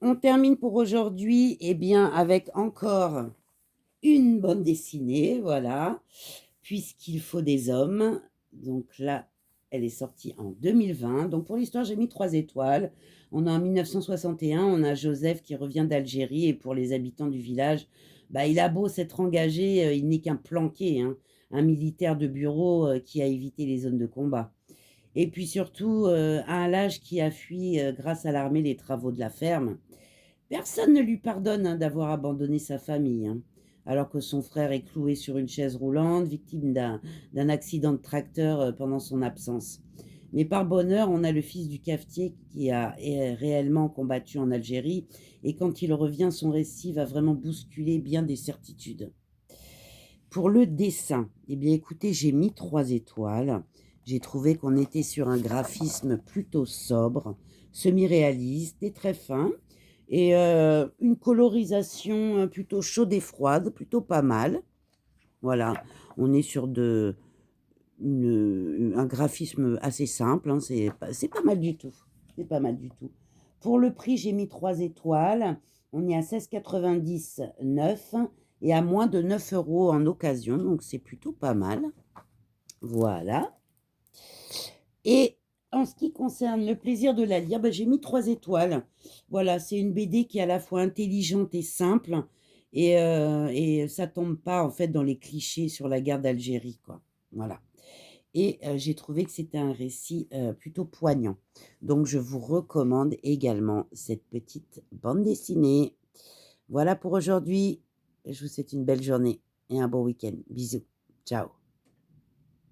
On termine pour aujourd'hui, eh bien, avec encore une bande dessinée, voilà, Puisqu'il faut des hommes. Donc là, elle est sortie en 2020. Donc pour l'histoire, j'ai mis 3 étoiles. On est en 1961, on a Joseph qui revient d'Algérie et pour les habitants du village, bah, il a beau s'être engagé, il n'est qu'un planqué, hein, un militaire de bureau qui a évité les zones de combat. Et puis surtout, un lâche qui a fui grâce à l'armée les travaux de la ferme. Personne ne lui pardonne, hein, d'avoir abandonné sa famille, hein, alors que son frère est cloué sur une chaise roulante, victime d'un accident de tracteur pendant son absence. Mais par bonheur, on a le fils du cafetier qui a réellement combattu en Algérie, et quand il revient, son récit va vraiment bousculer bien des certitudes. Pour le dessin, eh bien écoutez, j'ai mis 3 étoiles. J'ai trouvé qu'on était sur un graphisme plutôt sobre, semi-réaliste et très fin, et une colorisation, plutôt chaude et froide, plutôt pas mal. Voilà, on est sur un graphisme assez simple, hein, c'est pas mal du tout, c'est pas mal du tout. Pour le prix, j'ai mis 3 étoiles. On est à 16,90 neuf et à moins de 9 € en occasion, donc c'est plutôt pas mal. Voilà. Et en ce qui concerne le plaisir de la lire, bah, j'ai mis 3 étoiles. Voilà, c'est une BD qui est à la fois intelligente et simple, et ça tombe pas, en fait, dans les clichés sur la guerre d'Algérie, quoi. Voilà. Et j'ai trouvé que c'était un récit, plutôt poignant. Donc je vous recommande également cette petite bande dessinée. Voilà pour aujourd'hui. Je vous souhaite une belle journée et un bon week-end. Bisous. Ciao.